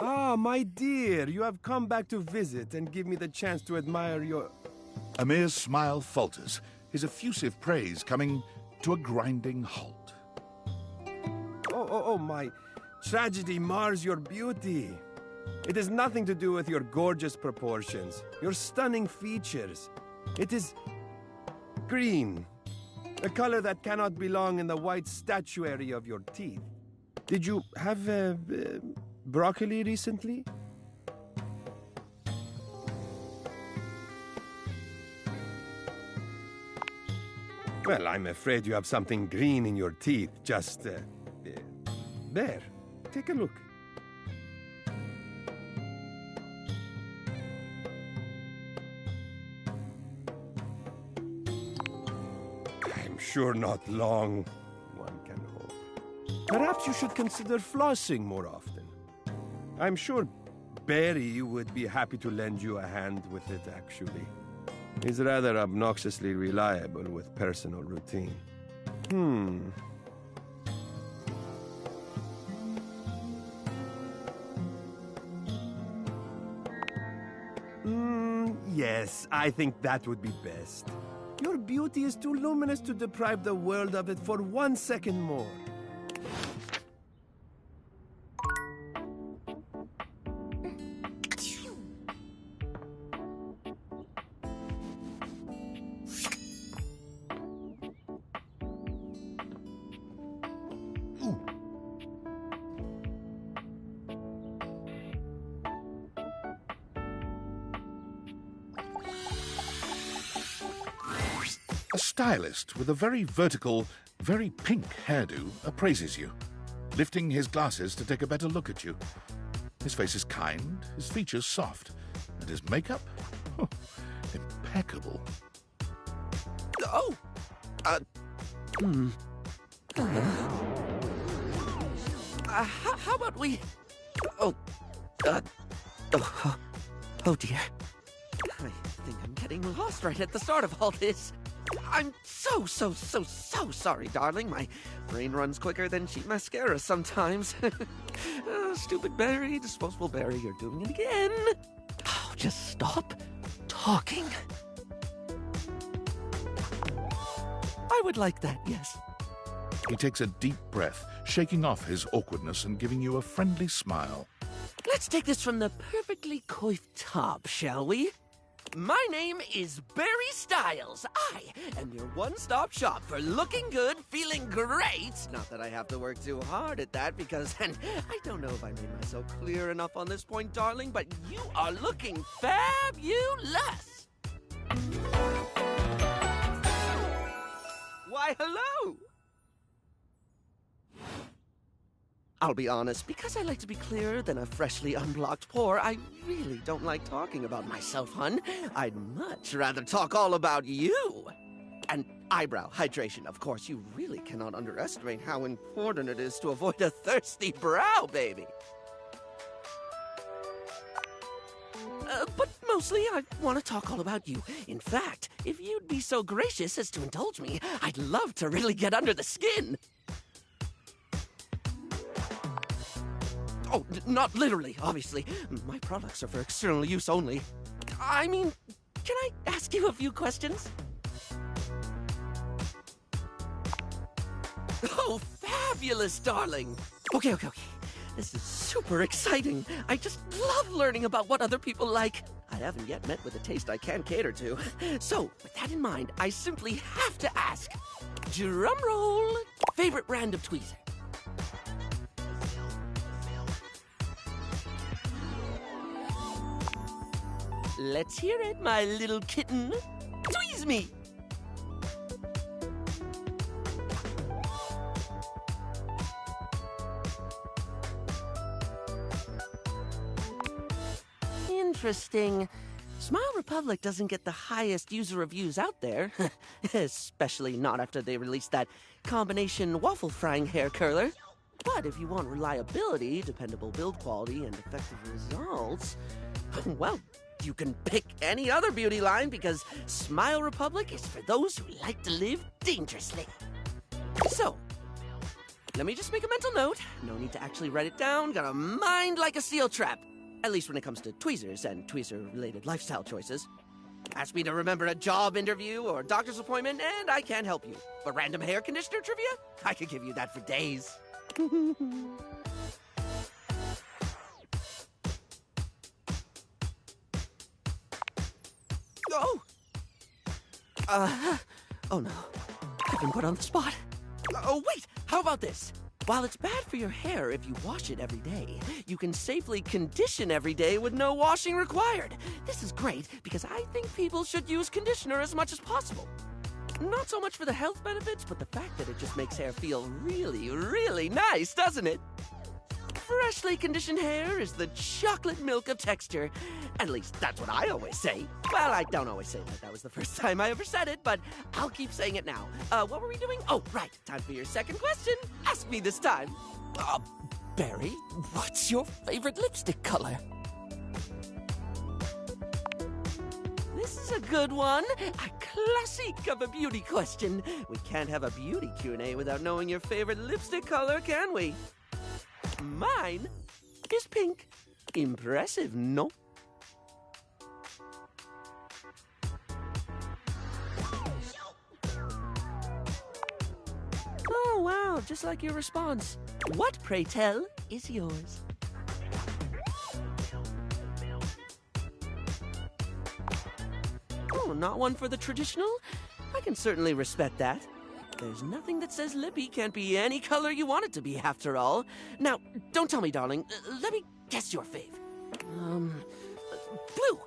Ah, my dear, you have come back to visit and give me the chance to admire your... Amir's smile falters, his effusive praise coming to a grinding halt. Oh, my tragedy mars your beauty. It has nothing to do with your gorgeous proportions, your stunning features. It is green, a color that cannot belong in the white statuary of your teeth. Did you have broccoli recently? Well, I'm afraid you have something green in your teeth. Just, there. Take a look. I'm sure not long, one can hope. Perhaps you should consider flossing more often. I'm sure Barry would be happy to lend you a hand with it, actually. He's rather obnoxiously reliable with personal routine. Yes, I think that would be best. Your beauty is too luminous to deprive the world of it for 1 second more. A stylist with a very vertical, very pink hairdo appraises you, lifting his glasses to take a better look at you. His face is kind, his features soft, and his makeup? Oh, impeccable. How about we... Oh dear. I think I'm getting lost right at the start of all this. I'm so sorry, darling. My brain runs quicker than cheap mascara sometimes. Stupid Barry, disposable Barry, you're doing it again. Oh, just stop talking. I would like that, yes. He takes a deep breath, shaking off his awkwardness and giving you a friendly smile. Let's take this from the perfectly coiffed top, shall we? My name is Barry Styles. I am your one-stop shop for looking good, feeling great. Not that I have to work too hard at that because, and I don't know if I made myself clear enough on this point, darling, but you are looking fabulous. Why, hello. I'll be honest, because I like to be clearer than a freshly unblocked pore, I really don't like talking about myself, hun. I'd much rather talk all about you. And eyebrow hydration, of course. You really cannot underestimate how important it is to avoid a thirsty brow, baby. But mostly, I want to talk all about you. In fact, if you'd be so gracious as to indulge me, I'd love to really get under the skin. Oh, not literally, obviously. My products are for external use only. I mean, can I ask you a few questions? Oh, fabulous, darling. Okay. This is super exciting. I just love learning about what other people like. I haven't yet met with a taste I can cater to. So, with that in mind, I simply have to ask. Drum roll. Favorite brand of tweezer? Let's hear it, my little kitten. Tweeze me! Interesting. Smile Republic doesn't get the highest user reviews out there. Especially not after they released that combination waffle frying hair curler. But if you want reliability, dependable build quality, and effective results, well, you can pick any other beauty line because Smile Republic is for those who like to live dangerously. So, let me just make a mental note. No need to actually write it down. Got a mind like a steel trap. At least when it comes to tweezers and tweezer-related lifestyle choices. Ask me to remember a job interview or doctor's appointment, and I can't help you. But random hair conditioner trivia? I could give you that for days. Oh! Oh no. I've been put on the spot. Oh, wait! How about this? While it's bad for your hair if you wash it every day, you can safely condition every day with no washing required. This is great because I think people should use conditioner as much as possible. Not so much for the health benefits, but the fact that it just makes hair feel really, really nice, doesn't it? Freshly conditioned hair is the chocolate milk of texture. At least that's what I always say. Well, I don't always say that. That was the first time I ever said it, but I'll keep saying it now. What were we doing? Oh, right. Time for your second question. Ask me this time. Barry, what's your favorite lipstick color? This is a good one. A classic of a beauty question. We can't have a beauty Q&A without knowing your favorite lipstick color, can we? Mine is pink. Impressive, no? Oh, wow, just like your response. What, pray tell, is yours? Oh, not one for the traditional? I can certainly respect that. There's nothing that says lippy can't be any color you want it to be, after all. Now, don't tell me, darling. Let me guess your fave. Blue.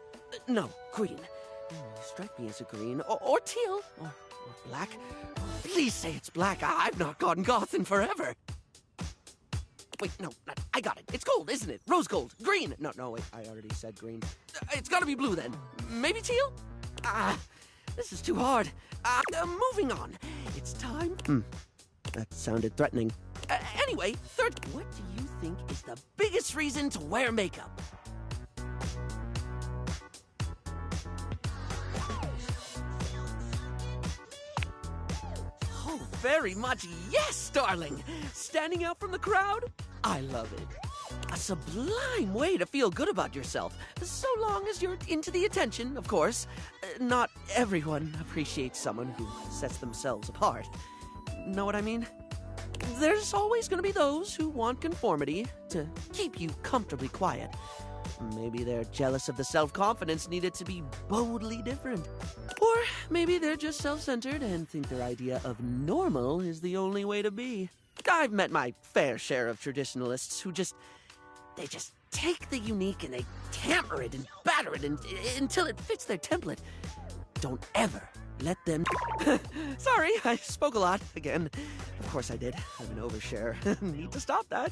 No, green. You strike me as a green. Or teal. Or black. Please say it's black. I've not gotten goth in forever. Wait, no, I got it. It's gold, isn't it? Rose gold. Green. No, wait, I already said green. It's gotta be blue, then. Maybe teal? This is too hard. Moving on. It's time. That sounded threatening. Anyway, third. What do you think is the biggest reason to wear makeup? Oh, very much yes, darling. Standing out from the crowd? I love it. A sublime way to feel good about yourself, so long as you're into the attention, of course. Not everyone appreciates someone who sets themselves apart. Know what I mean? There's always going to be those who want conformity to keep you comfortably quiet. Maybe they're jealous of the self-confidence needed to be boldly different. Or maybe they're just self-centered and think their idea of normal is the only way to be. I've met my fair share of traditionalists who they just take the unique and they tamper it and batter it until it fits their template. Don't ever let them... Sorry, I spoke a lot again. Of course I did. I'm an overshare. Need to stop that.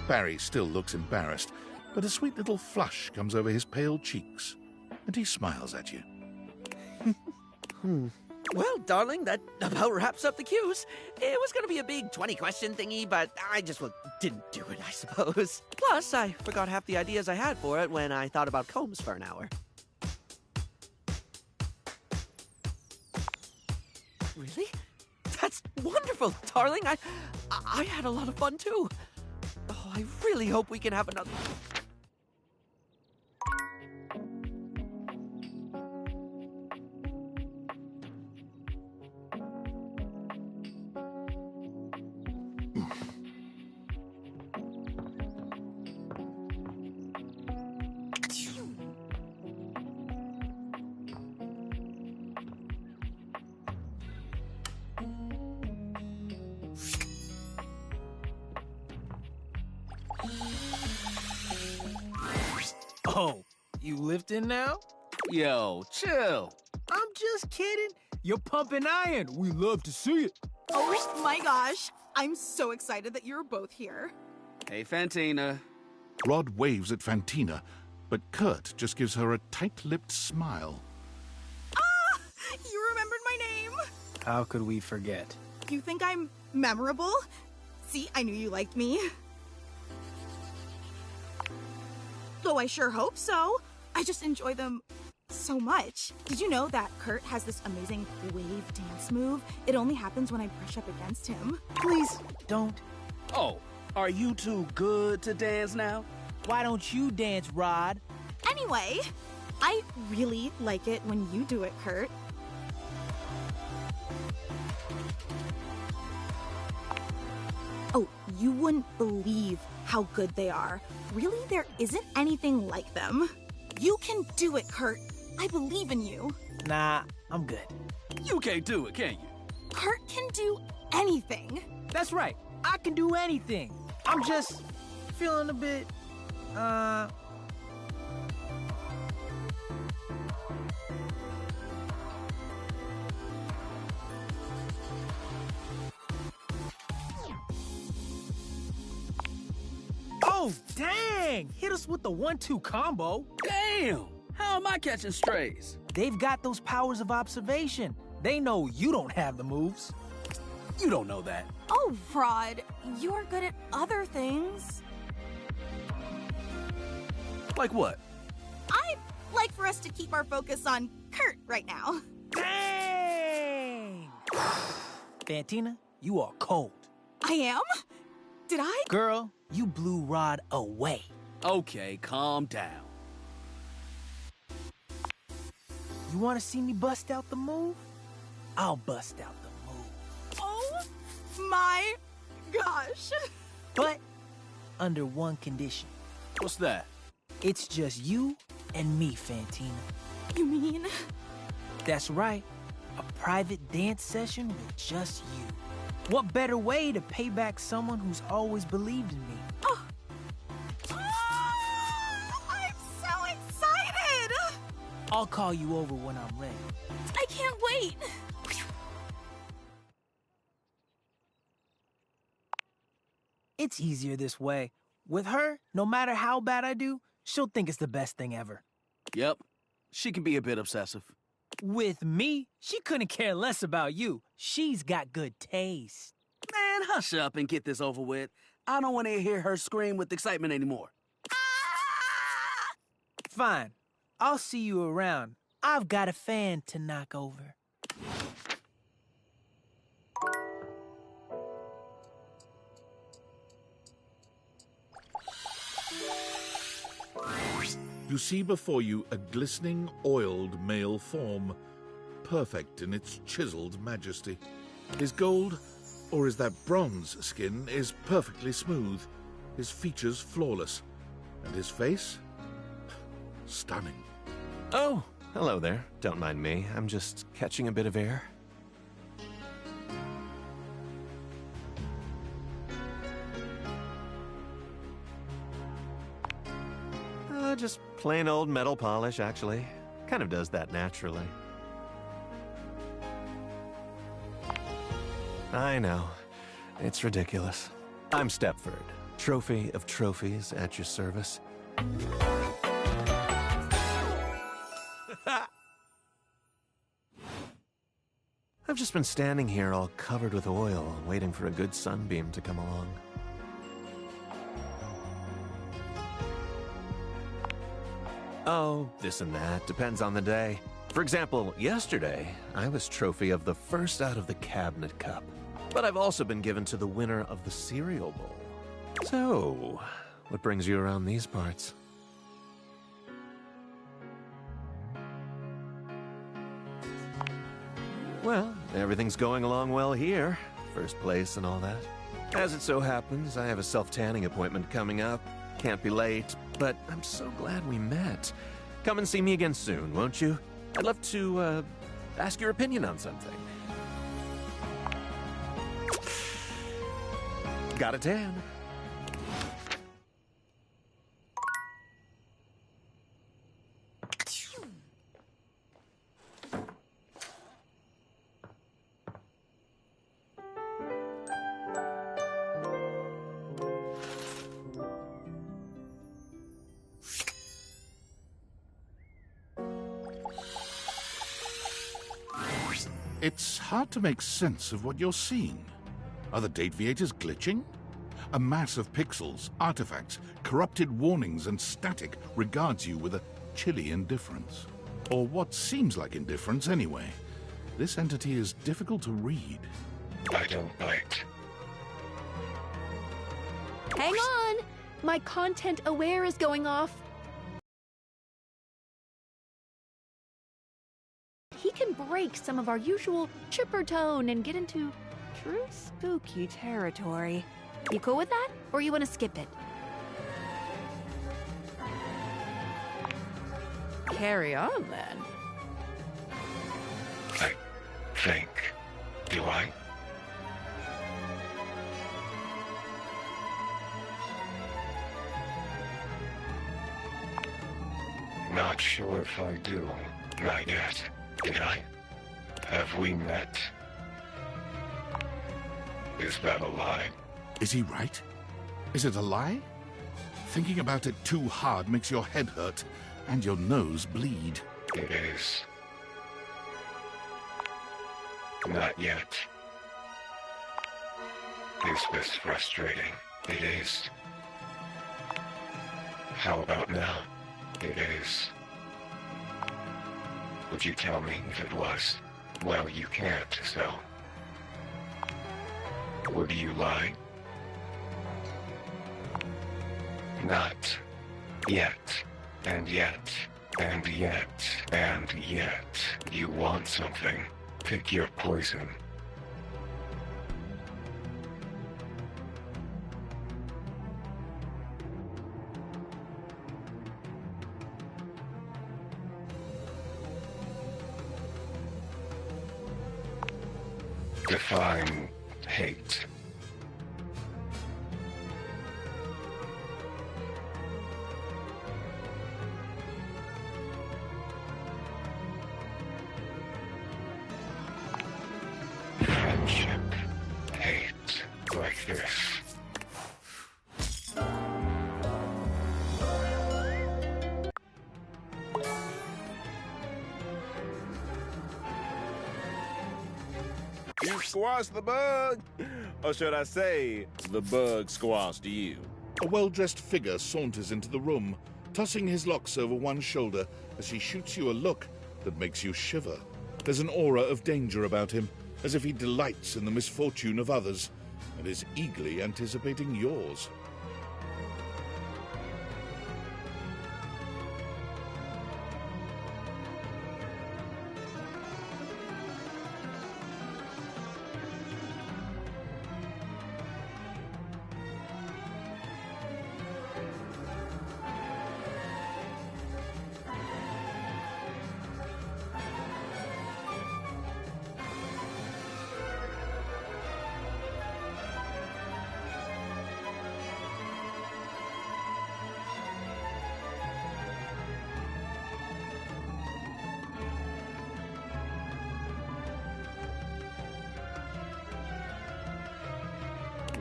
Barry still looks embarrassed, but a sweet little flush comes over his pale cheeks, and he smiles at you. Well, darling, that about wraps up the cues. It was going to be a big 20-question thingy, but I just didn't do it, I suppose. Plus, I forgot half the ideas I had for it when I thought about combs for an hour. Really? That's wonderful, darling. I had a lot of fun, too. Oh, I really hope we can have another... Oh, you lifting now? Yo, chill. I'm just kidding. You're pumping iron. We love to see it. Oh my gosh. I'm so excited that you're both here. Hey, Fantina. Rod waves at Fantina, but Kurt just gives her a tight-lipped smile. Ah! You remembered my name. How could we forget? You think I'm memorable? See, I knew you liked me. Though I sure hope so. I just enjoy them so much. Did you know that Kurt has this amazing wave dance move? It only happens when I brush up against him. Please, don't. Oh, are you too good to dance now? Why don't you dance, Rod? Anyway, I really like it when you do it, Kurt. Oh, you wouldn't believe how good they are. Really, there isn't anything like them. You can do it, Kurt. I believe in you. Nah, I'm good. You can't do it, can you? Kurt can do anything. That's right. I can do anything. I'm just feeling a bit, Oh, dang! Hit us with the 1-2 combo. Damn! How am I catching strays? They've got those powers of observation. They know you don't have the moves. You don't know that. Oh, Rod, you're good at other things. Like what? I'd like for us to keep our focus on Kurt right now. Dang! Fantina, you are cold. I am? Did I? Girl, you blew Rod away. Okay, calm down. You want to see me bust out the move? I'll bust out the move. Oh my gosh. But under one condition. What's that? It's just you and me, Fantina. You mean? That's right. A private dance session with just you. What better way to pay back someone who's always believed in me? Oh. I'm so excited. I'll call you over when I'm ready. I can't wait. It's easier this way. With her, no matter how bad I do, she'll think it's the best thing ever. Yep. She can be a bit obsessive. With me, she couldn't care less about you. She's got good taste. Man, hush up and get this over with. I don't want to hear her scream with excitement anymore. Fine. I'll see you around. I've got a fan to knock over. You see before you a glistening, oiled male form, perfect in its chiseled majesty. His gold, or is that bronze skin, is perfectly smooth, his features flawless, and his face? Stunning. Oh, hello there. Don't mind me. I'm just catching a bit of air. Just plain old metal polish, actually. Kind of does that naturally. I know. It's ridiculous. I'm Stepford, trophy of trophies at your service. I've just been standing here all covered with oil, waiting for a good sunbeam to come along. Oh, this and that. Depends on the day. For example, yesterday, I was trophy of the first out of the cabinet cup. But I've also been given to the winner of the cereal bowl. So, what brings you around these parts? Well, everything's going along well here. First place and all that. As it so happens, I have a self-tanning appointment coming up. Can't be late, but I'm so glad we met. Come and see me again soon, won't you? I'd love to, ask your opinion on something. Got a tan. It's hard to make sense of what you're seeing. Are the date viators glitching? A mass of pixels, artifacts, corrupted warnings, and static regards you with a chilly indifference. Or what seems like indifference anyway. This entity is difficult to read. I don't bite. Hang on! My content aware is going off. He can break some of our usual chipper tone and get into true spooky territory. You cool with that? Or you want to skip it? Carry on, then. I think. Do I? Not sure if I do. Not yet. Did I? Have we met? Is that a lie? Is he right? Is it a lie? Thinking about it too hard makes your head hurt and your nose bleed. It is. Not yet. Is this frustrating? It is. How about now? It is. Would you tell me if it was? Well, you can't, so... Would you lie? Not yet. And yet. And yet. And yet. You want something. Pick your poison. Define hate. Friendship. Hate. Like this. You squashed the bug! Or should I say, the bug squashed you? A well-dressed figure saunters into the room, tossing his locks over one shoulder as he shoots you a look that makes you shiver. There's an aura of danger about him, as if he delights in the misfortune of others and is eagerly anticipating yours.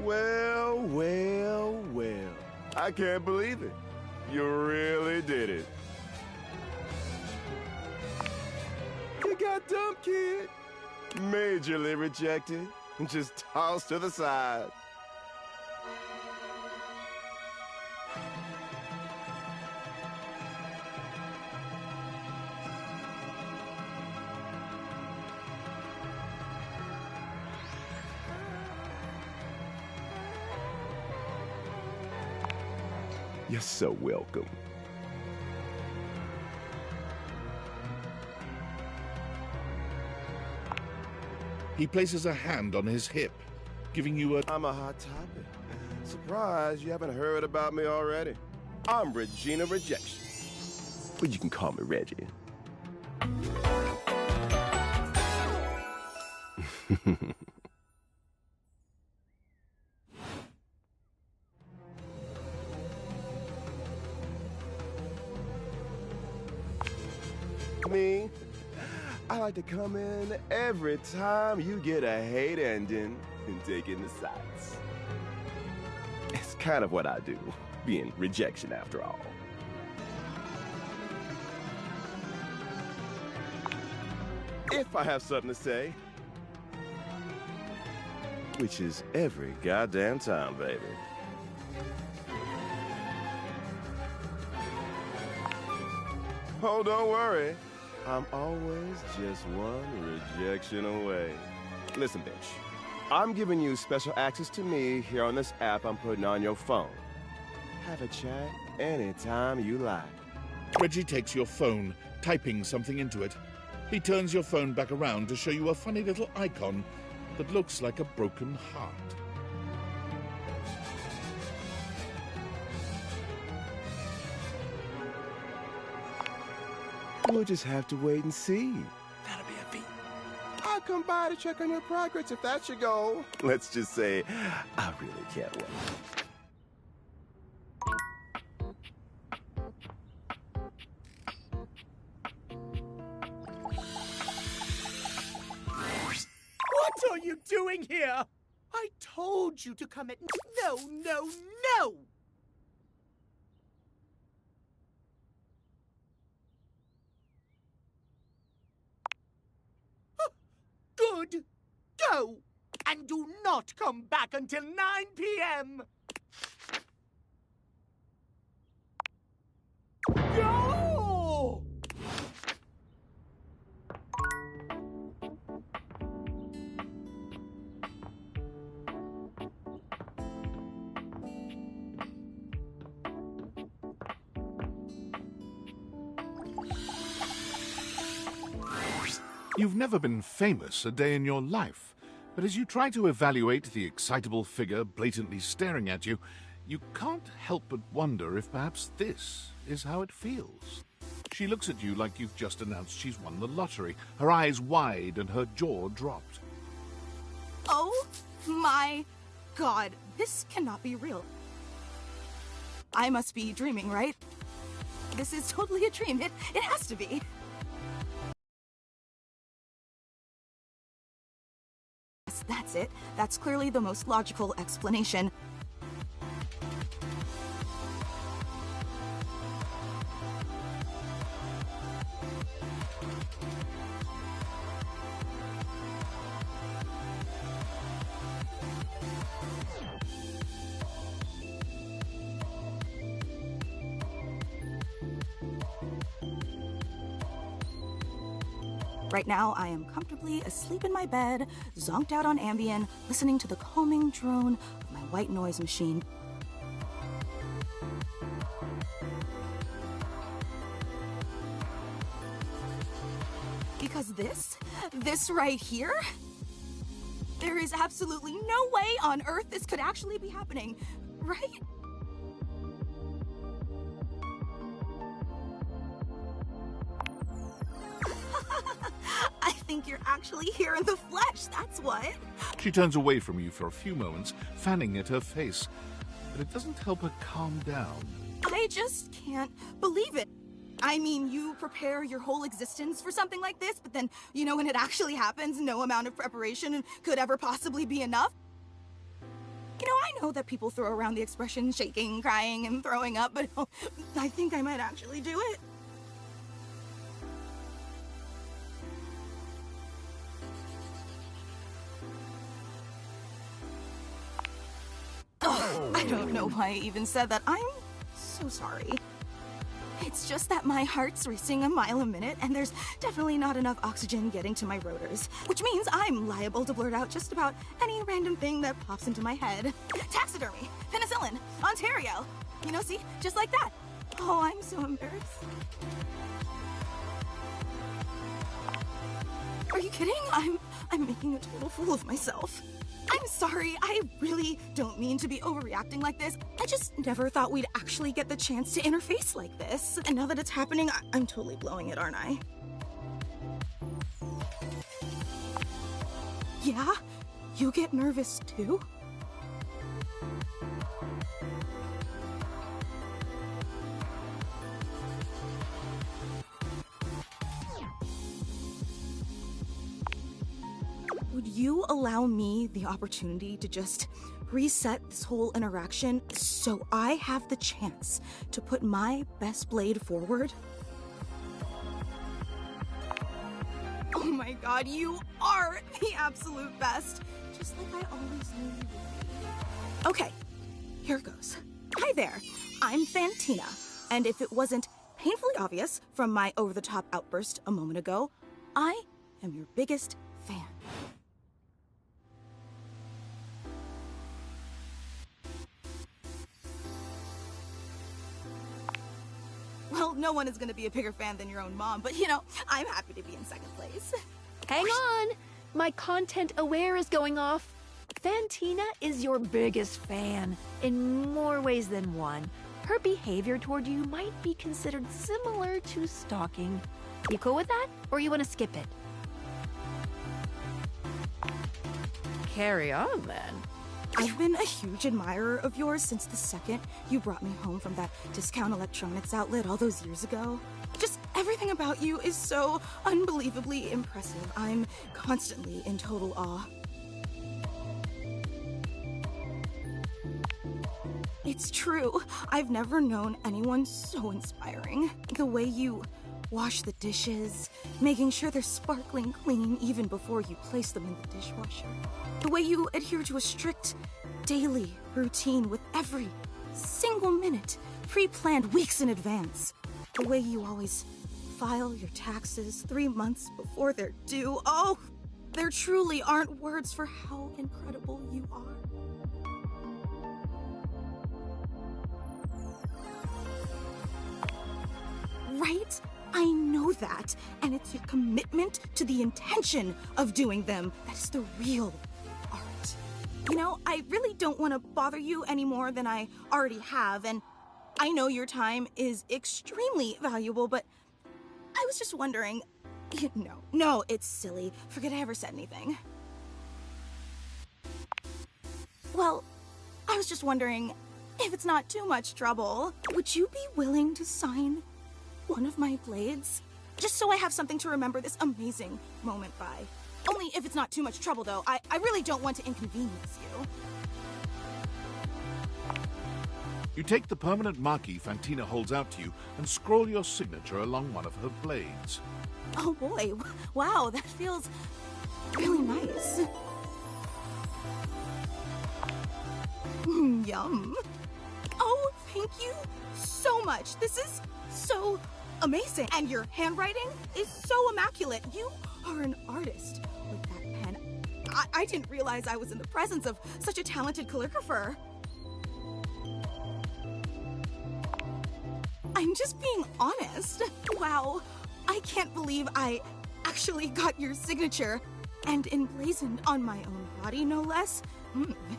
Well, well, well. I can't believe it. You really did it. You got dumped, kid. Majorly rejected and just tossed to the side. You're so welcome. He places a hand on his hip, giving you a... I'm a hot topic. Surprised you haven't heard about me already. I'm Regina Rejection. But you can call me Reggie. Me, I like to come in every time you get a hate ending and take in the sights. It's kind of what I do, being rejection after all. If I have something to say, which is every goddamn time, baby. Oh, don't worry. I'm always just one rejection away. Listen, bitch. I'm giving you special access to me here on this app I'm putting on your phone. Have a chat anytime you like. Reggie takes your phone, typing something into it. He turns your phone back around to show you a funny little icon that looks like a broken heart. We'll just have to wait and see. That'll be a feat. I'll come by to check on your progress if that's your goal. Let's just say, I really can't wait. What are you doing here? I told you to come at... No, no, no! Good. Go! And do not come back until 9 p.m. Go! You've never been famous a day in your life, but as you try to evaluate the excitable figure blatantly staring at you, you can't help but wonder if perhaps this is how it feels. She looks at you like you've just announced she's won the lottery, her eyes wide and her jaw dropped. Oh my god, this cannot be real. I must be dreaming, right? This is totally a dream. It has to be. Yes, that's it. That's clearly the most logical explanation. Right now, I am comfortably asleep in my bed, zonked out on Ambien, listening to the calming drone of my white noise machine. Because this right here, there is absolutely no way on Earth this could actually be happening, right? I think you're actually here in the flesh, that's what. She turns away from you for a few moments, fanning at her face, but it doesn't help her calm down. I just can't believe it. I mean, you prepare your whole existence for something like this, but then, you know, when it actually happens, no amount of preparation could ever possibly be enough. You know, I know that people throw around the expression shaking, crying, and throwing up, but I think I might actually do it. Oh, I don't know why I even said that. I'm so sorry. It's just that my heart's racing a mile a minute, and there's definitely not enough oxygen getting to my rotors, which means I'm liable to blurt out just about any random thing that pops into my head. Taxidermy, penicillin, Ontario. You know, see? Just like that. Oh, I'm so embarrassed. Are you kidding? I'm making a total fool of myself. I'm sorry, I really don't mean to be overreacting like this. I just never thought we'd actually get the chance to interface like this. And now that it's happening, I'm totally blowing it, aren't I? Yeah? You get nervous too? Would you allow me the opportunity to just reset this whole interaction so I have the chance to put my best blade forward? Oh my god, you are the absolute best. Just like I always knew you would be. Okay, here goes. Hi there, I'm Fantina, and if it wasn't painfully obvious from my over-the-top outburst a moment ago, I am your biggest fan. Well, no one is going to be a bigger fan than your own mom, but you know, I'm happy to be in second place. Hang on! My content aware is going off. Fantina is your biggest fan, in more ways than one. Her behavior toward you might be considered similar to stalking. You cool with that, or you want to skip it? Carry on, then. I've been a huge admirer of yours since the second you brought me home from that discount electronics outlet all those years ago. Just everything about you is so unbelievably impressive. I'm constantly in total awe. It's true. I've never known anyone so inspiring. The way you wash the dishes, making sure they're sparkling clean even before you place them in the dishwasher. The way you adhere to a strict daily routine with every single minute pre-planned weeks in advance. The way you always file your taxes 3 months before they're due. Oh, there truly aren't words for how incredible you are. Right? I know that, and it's your commitment to the intention of doing them that is the real art. You know, I really don't want to bother you any more than I already have, and I know your time is extremely valuable, but I was just wondering... No, it's silly. Forget I ever said anything. Well, I was just wondering, if it's not too much trouble, would you be willing to sign one of my blades? Just so I have something to remember this amazing moment by. Only if it's not too much trouble, though. I really don't want to inconvenience you. You take the permanent marquee Fantina holds out to you and scroll your signature along one of her blades. Oh boy, wow, that feels really nice. Yum. Oh, thank you so much. This is so amazing. And your handwriting is so immaculate. You are an artist with that pen. I didn't realize I was in the presence of such a talented calligrapher. I'm just being honest. Wow, I can't believe I actually got your signature and emblazoned on my own body, no less.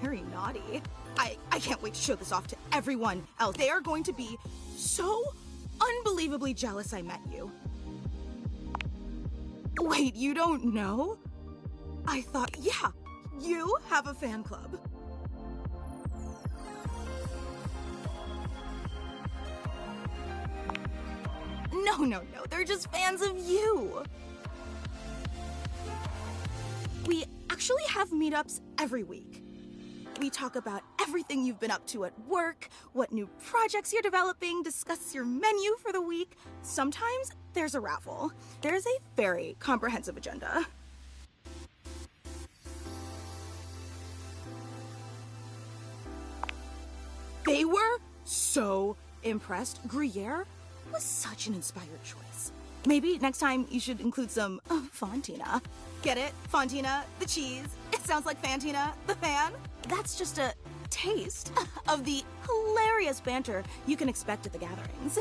Very naughty. I can't wait to show this off to everyone else. They are going to be so unbelievably jealous I met you. Wait, you don't know? I thought, yeah, you have a fan club. No, they're just fans of you. We actually have meetups every week. We talk about everything you've been up to at work, what new projects you're developing, discuss your menu for the week. Sometimes there's a raffle. There's a very comprehensive agenda. They were so impressed. Gruyere was such an inspired choice. Maybe next time you should include some Fantina. Get it? Fantina, the cheese. It sounds like Fantina, the fan. That's just a taste of the hilarious banter you can expect at the gatherings.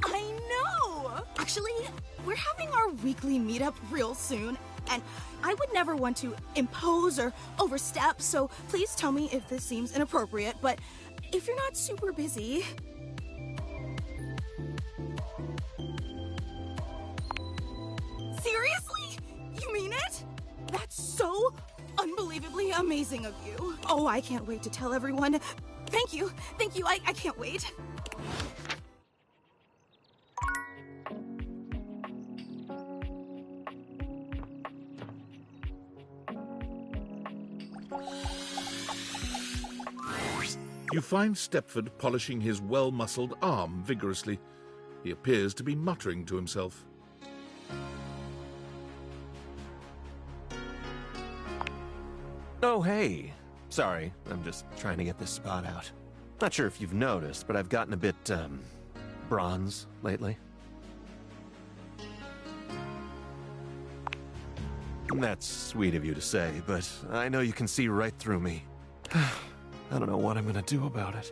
I know! Actually, we're having our weekly meetup real soon, and I would never want to impose or overstep, so please tell me if this seems inappropriate, but if you're not super busy... Seriously? You mean it? That's so unbelievably amazing of you. Oh, I can't wait to tell everyone. Thank you, I can't wait. You find Stepford polishing his well-muscled arm vigorously. He appears to be muttering to himself. Oh, hey. Sorry, I'm just trying to get this spot out. Not sure if you've noticed, but I've gotten a bit, bronze lately. That's sweet of you to say, but I know you can see right through me. I don't know what I'm gonna do about it.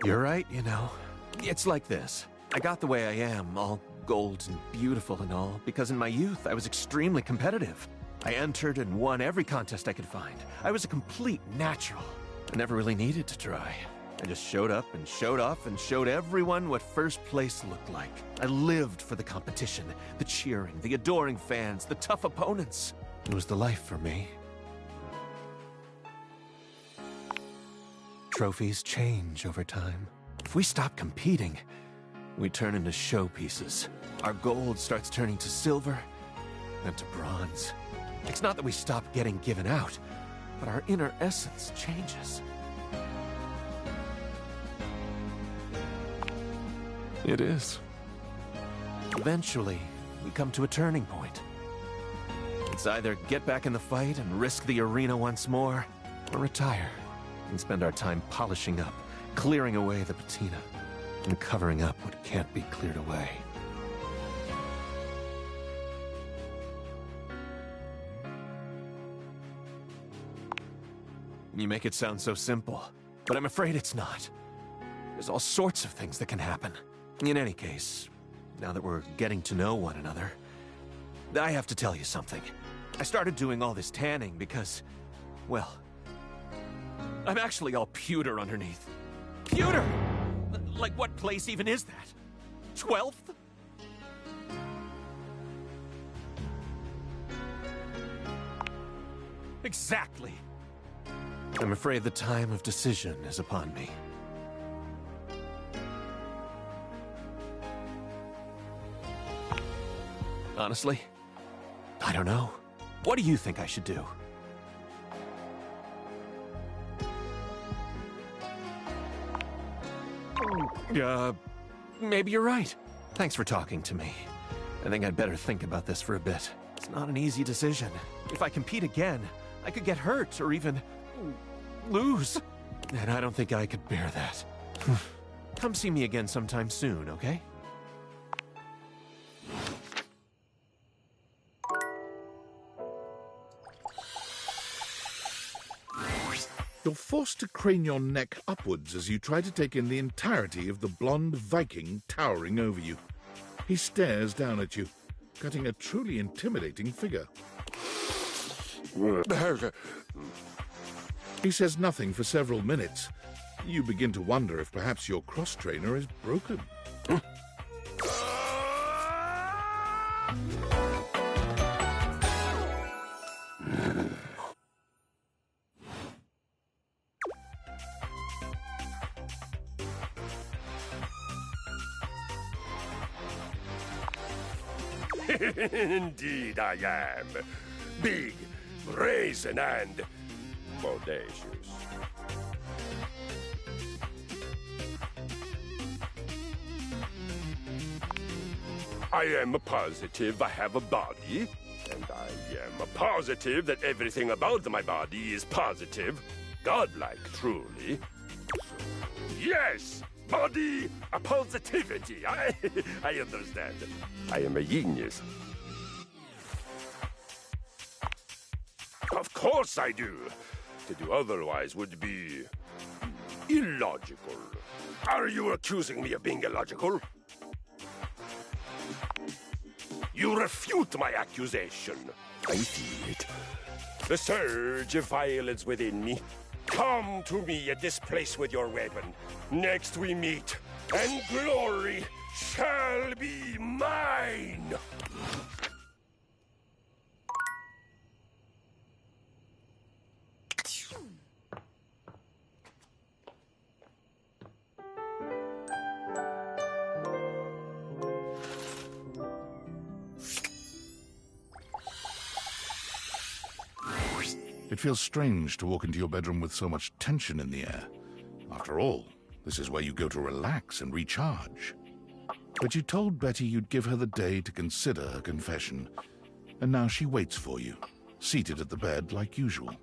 You're right, you know. It's like this. I got the way I am, all gold and beautiful and all, because in my youth I was extremely competitive. I entered and won every contest I could find. I was a complete natural. I never really needed to try. I just showed up and showed off and showed everyone what first place looked like. I lived for the competition, the cheering, the adoring fans, the tough opponents. It was the life for me. Trophies change over time. If we stop competing, we turn into showpieces. Our gold starts turning to silver, then to bronze. It's not that we stop getting given out, but our inner essence changes. It is. Eventually, we come to a turning point. It's either get back in the fight and risk the arena once more, or retire and spend our time polishing up, clearing away the patina, and covering up what can't be cleared away. You make it sound so simple, but I'm afraid it's not. There's all sorts of things that can happen. In any case, now that we're getting to know one another, I have to tell you something. I started doing all this tanning because, well, I'm actually all pewter underneath. Pewter! Like, what place even is that? 12th? Exactly. I'm afraid the time of decision is upon me. Honestly, I don't know. What do you think I should do? Maybe you're right. Thanks for talking to me. I think I'd better think about this for a bit. It's not an easy decision. If I compete again, I could get hurt or even lose. And I don't think I could bear that. Come see me again sometime soon, okay? You're forced to crane your neck upwards as you try to take in the entirety of the blonde Viking towering over you. He stares down at you, cutting a truly intimidating figure. He says nothing for several minutes. You begin to wonder if perhaps your cross-trainer is broken. Indeed I am. Big, brazen, and bodacious. I am positive I have a body, and I am positive that everything about my body is positive, godlike, truly. So, yes! Body positivity. I understand. I am a genius. Of course I do. To do otherwise would be illogical. Are you accusing me of being illogical? You refute my accusation. I feel it. The surge of violence within me. Come to me at this place with your weapon. Next we meet, and glory shall be mine! It feels strange to walk into your bedroom with so much tension in the air. After all, this is where you go to relax and recharge. But you told Betty you'd give her the day to consider her confession, and now she waits for you, seated at the bed like usual.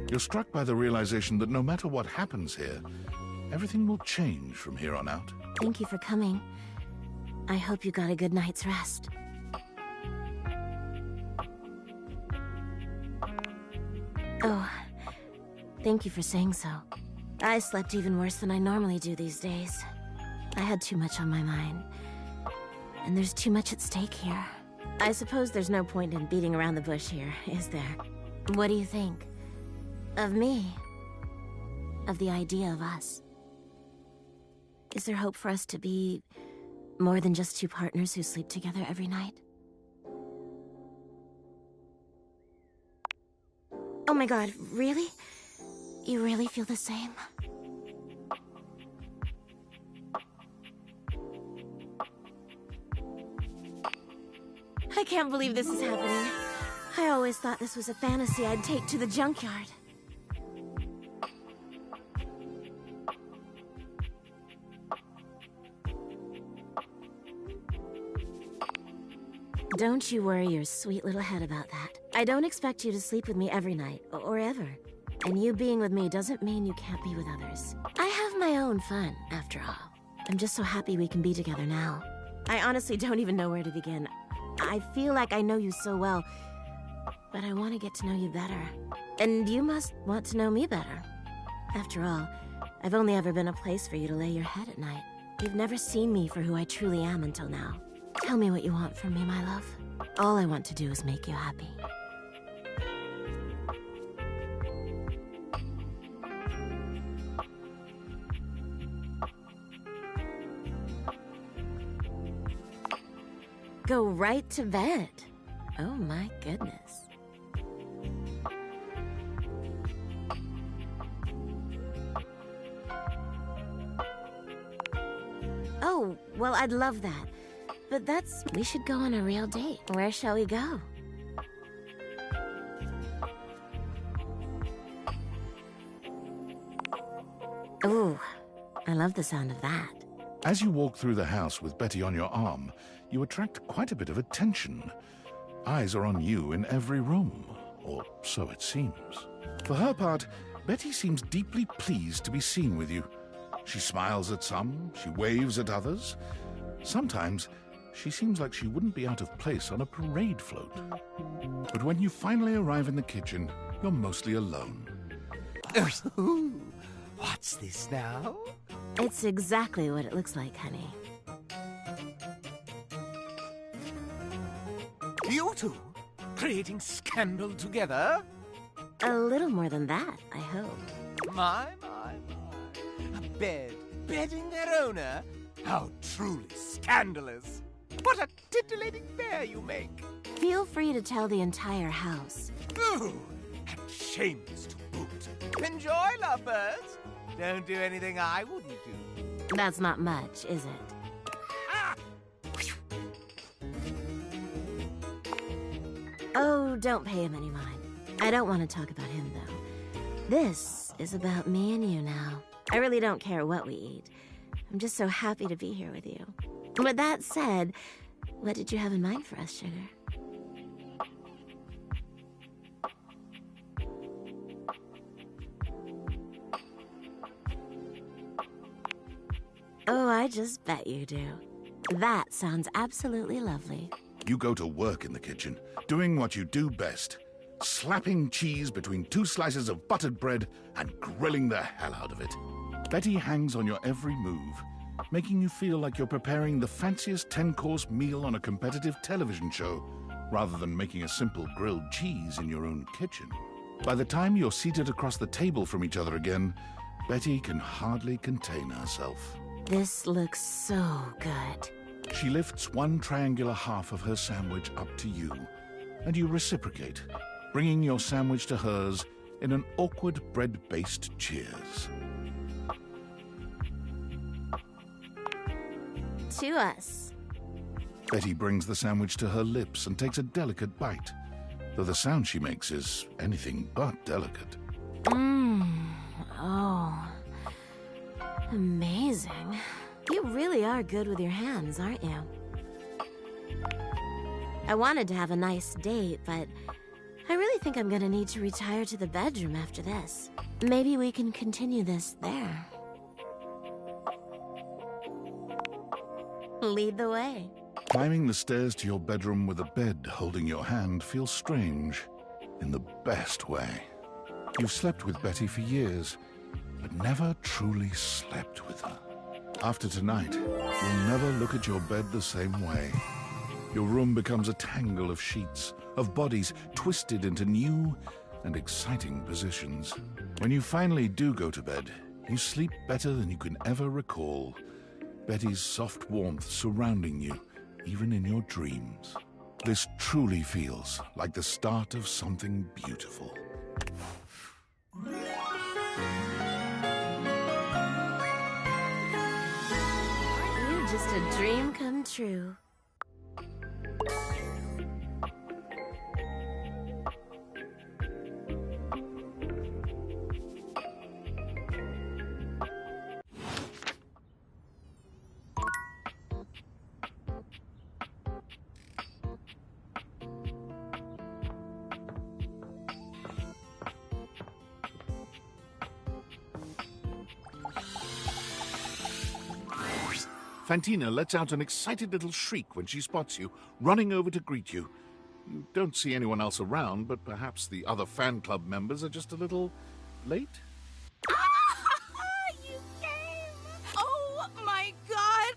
You're struck by the realization that no matter what happens here, everything will change from here on out. Thank you for coming. I hope you got a good night's rest. Oh, thank you for saying so. I slept even worse than I normally do these days. I had too much on my mind. And there's too much at stake here. I suppose there's no point in beating around the bush here, is there? What do you think? Of me? Of the idea of us? Is there hope for us to be more than just two partners who sleep together every night? Oh my god, really? You really feel the same? I can't believe this is happening. I always thought this was a fantasy I'd take to the junkyard. Don't you worry your sweet little head about that. I don't expect you to sleep with me every night, or ever. And you being with me doesn't mean you can't be with others. I have my own fun, after all. I'm just so happy we can be together now. I honestly don't even know where to begin. I feel like I know you so well, but I want to get to know you better. And you must want to know me better. After all, I've only ever been a place for you to lay your head at night. You've never seen me for who I truly am until now. Tell me what you want from me, my love. All I want to do is make you happy. Go right to bed. Oh my goodness. Oh, well, I'd love that. But we should go on a real date. Where shall we go? Ooh, I love the sound of that. As you walk through the house with Betty on your arm, you attract quite a bit of attention. Eyes are on you in every room, or so it seems. For her part, Betty seems deeply pleased to be seen with you. She smiles at some, she waves at others. Sometimes, she seems like she wouldn't be out of place on a parade float. But when you finally arrive in the kitchen, you're mostly alone. Ooh, what's this now? It's exactly what it looks like, honey. You two? Creating scandal together? A little more than that, I hope. My. A bedding their owner? How truly scandalous. What a titillating bear you make. Feel free to tell the entire house. Ooh, and shameless to boot. Enjoy, lovebirds. Don't do anything I wouldn't do. That's not much, is it? Ah! Oh, don't pay him any mind. I don't want to talk about him, though. This is about me and you now. I really don't care what we eat. I'm just so happy to be here with you. With that said, what did you have in mind for us, sugar? Oh, I just bet you do. That sounds absolutely lovely. You go to work in the kitchen, doing what you do best. Slapping cheese between 2 slices of buttered bread and grilling the hell out of it. Betty hangs on your every move, making you feel like you're preparing the fanciest 10-course meal on a competitive television show, rather than making a simple grilled cheese in your own kitchen. By the time you're seated across the table from each other again, Betty can hardly contain herself. This looks so good. She lifts one triangular half of her sandwich up to you, and you reciprocate, bringing your sandwich to hers in an awkward bread-based cheers. To us. Betty brings the sandwich to her lips and takes a delicate bite, though the sound she makes is anything but delicate. Oh. Amazing. You really are good with your hands, aren't you? I wanted to have a nice date, but I really think I'm gonna need to retire to the bedroom after this. Maybe we can continue this there. Lead the way. Climbing the stairs to your bedroom with a bed holding your hand feels strange, in the best way. You've slept with Betty for years, but never truly slept with her. After tonight, you'll never look at your bed the same way. Your room becomes a tangle of sheets, of bodies twisted into new and exciting positions. When you finally do go to bed, you sleep better than you can ever recall. Betty's soft warmth surrounding you, even in your dreams. This truly feels like the start of something beautiful. You're just a dream come true. Fantina lets out an excited little shriek when she spots you, running over to greet you. You don't see anyone else around, but perhaps the other fan club members are just a little late? You came! Oh my god!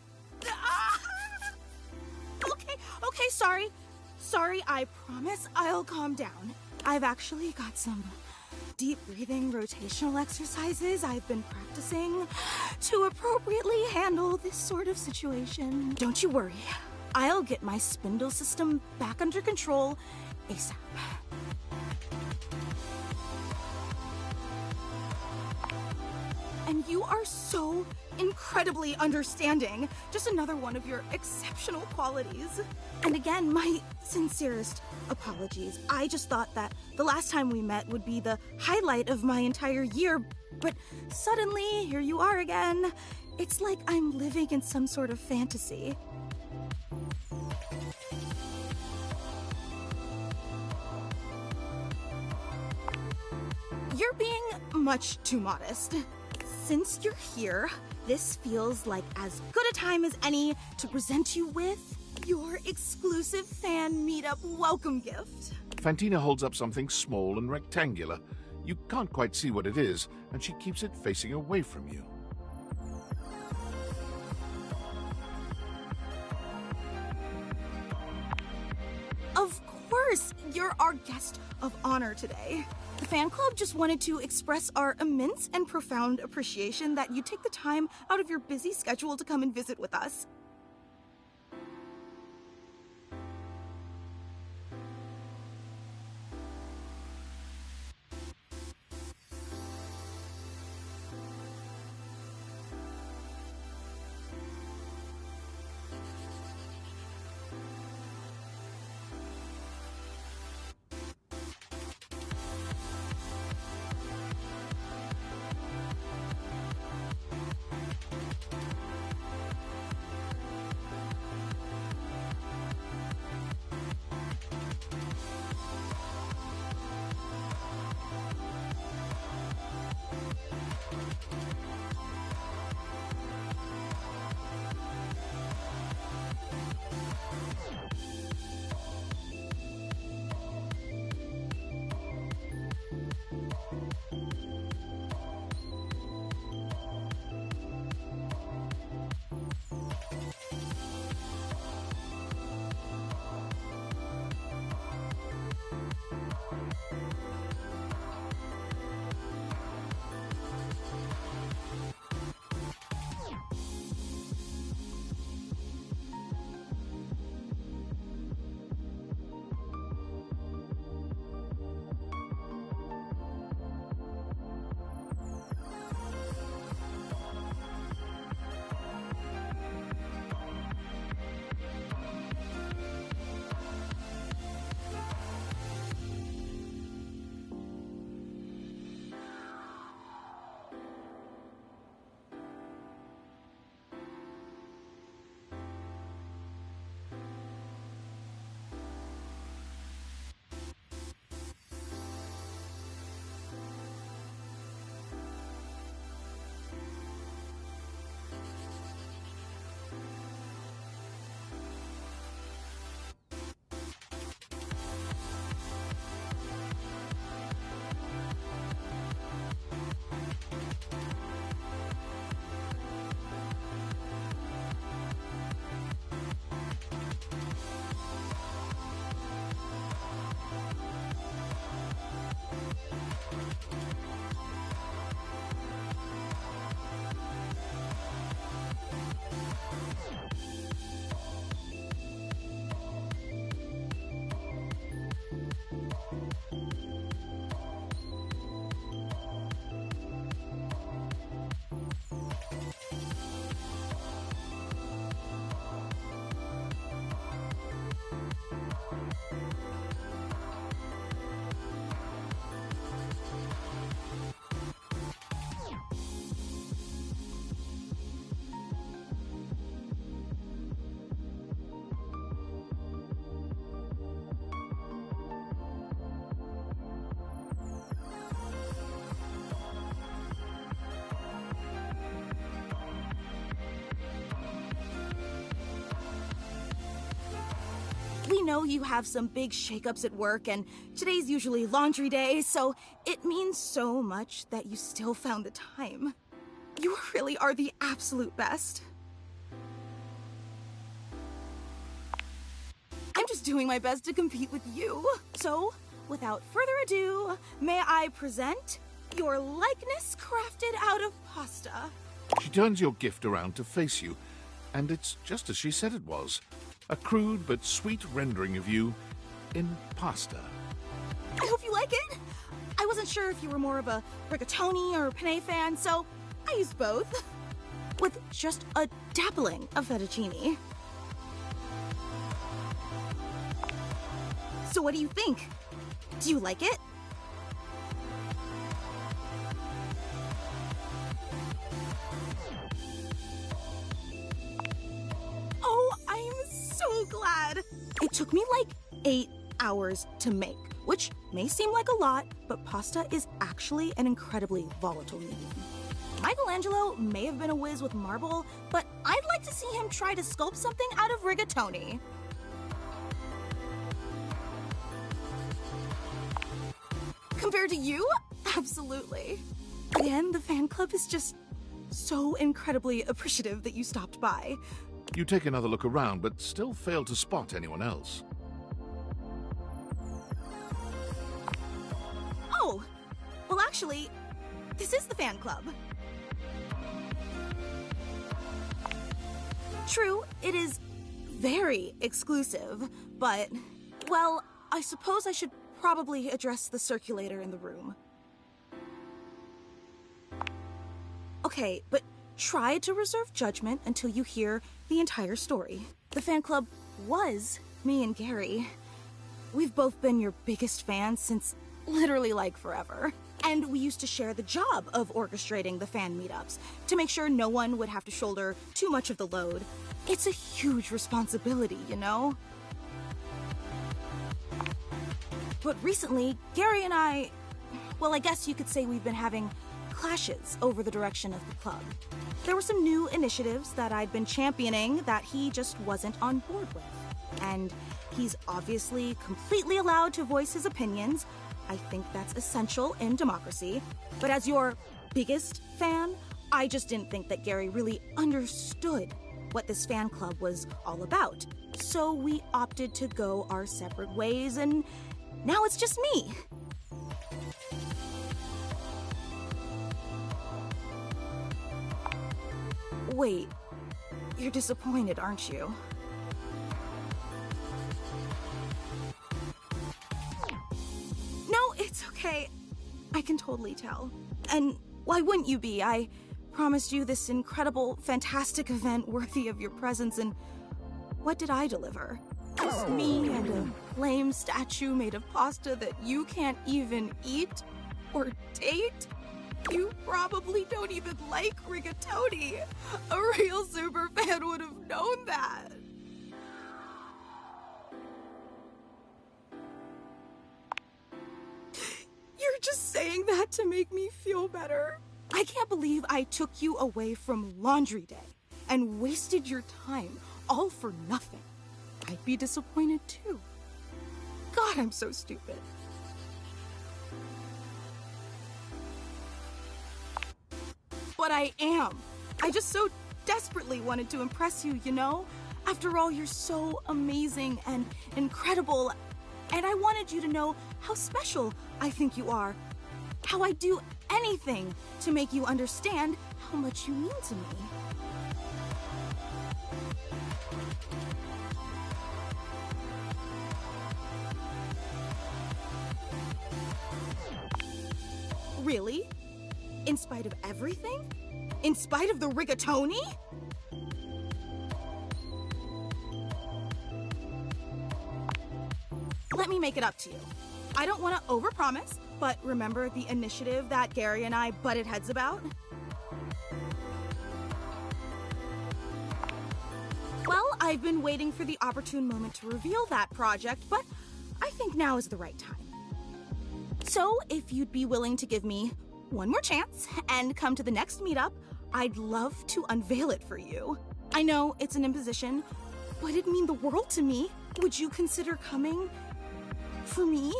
Okay, sorry. Sorry, I promise I'll calm down. I've actually got some deep breathing rotational exercises I've been practicing to appropriately handle this sort of situation. Don't you worry. I'll get my spindle system back under control ASAP. And you are so incredibly understanding. Just another one of your exceptional qualities. And again, my sincerest apologies. I just thought that the last time we met would be the highlight of my entire year, but suddenly, here you are again. It's like I'm living in some sort of fantasy. You're being much too modest. Since you're here, this feels like as good a time as any to present you with your exclusive fan meetup welcome gift. Fantina holds up something small and rectangular. You can't quite see what it is, and she keeps it facing away from you. Of course, you're our guest of honor today. The fan club just wanted to express our immense and profound appreciation that you take the time out of your busy schedule to come and visit with us. know you have some big shakeups at work, and today's usually laundry day, so it means so much that you still found the time. You really are the absolute best. I'm just doing my best to compete with you. So, without further ado, may I present your likeness crafted out of pasta. She turns your gift around to face you, and it's just as she said it was. A crude but sweet rendering of you in pasta. I hope you like it. I wasn't sure if you were more of a rigatoni or penne fan, so I used both. With just a dabbling of fettuccine. So what do you think? Do you like it? Oh, I'm so glad. It took me like 8 hours to make, which may seem like a lot, but pasta is actually an incredibly volatile medium. Michelangelo may have been a whiz with marble, but I'd like to see him try to sculpt something out of rigatoni. Compared to you? Absolutely. Again, the fan club is just so incredibly appreciative that you stopped by. You take another look around, but still fail to spot anyone else. Oh, well actually, this is the fan club. True, it is very exclusive, but, well, I suppose I should probably address the circulator in the room. Okay, but try to reserve judgment until you hear the entire story. The fan club was me and Gary. We've both been your biggest fans since literally like forever. And we used to share the job of orchestrating the fan meetups to make sure no one would have to shoulder too much of the load. It's a huge responsibility, you know? But recently, Gary and I, well, I guess you could say we've been having clashes over the direction of the club. There were some new initiatives that I'd been championing that he just wasn't on board with. And he's obviously completely allowed to voice his opinions. I think that's essential in democracy. But as your biggest fan, I just didn't think that Gary really understood what this fan club was all about. So we opted to go our separate ways, and now it's just me. Wait, you're disappointed, aren't you? No, it's okay. I can totally tell. And why wouldn't you be? I promised you this incredible, fantastic event worthy of your presence, and what did I deliver? Just me and a lame statue made of pasta that you can't even eat or date? You probably don't even like rigatoni. A real super fan would have known that. You're just saying that to make me feel better. I can't believe I took you away from laundry day and wasted your time all for nothing. I'd be disappointed too. God, I'm so stupid. But I am. I just so desperately wanted to impress you, you know? After all, you're so amazing and incredible, and I wanted you to know how special I think you are. How I'd do anything to make you understand how much you mean to me. Really? In spite of everything? In spite of the rigatoni? Let me make it up to you. I don't want to overpromise, but remember the initiative that Gary and I butted heads about? Well, I've been waiting for the opportune moment to reveal that project, but I think now is the right time. So, if you'd be willing to give me one more chance and come to the next meetup, I'd love to unveil it for you. I know it's an imposition, but it'd mean the world to me Would you consider coming for me?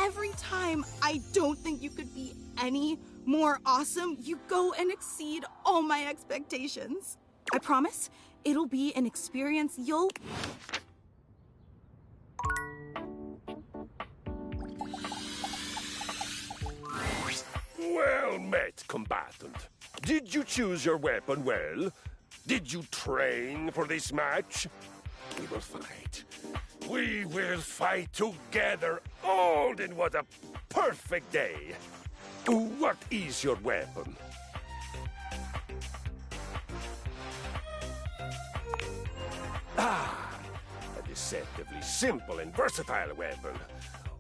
Every time I don't think you could be any more awesome, you go and exceed all my expectations. I promise it'll be an experience you'll... Well met, combatant. Did you choose your weapon well? Did you train for this match? We will fight. We will fight together. Oh, then what a perfect day. What is your weapon? Ah, a deceptively simple and versatile weapon.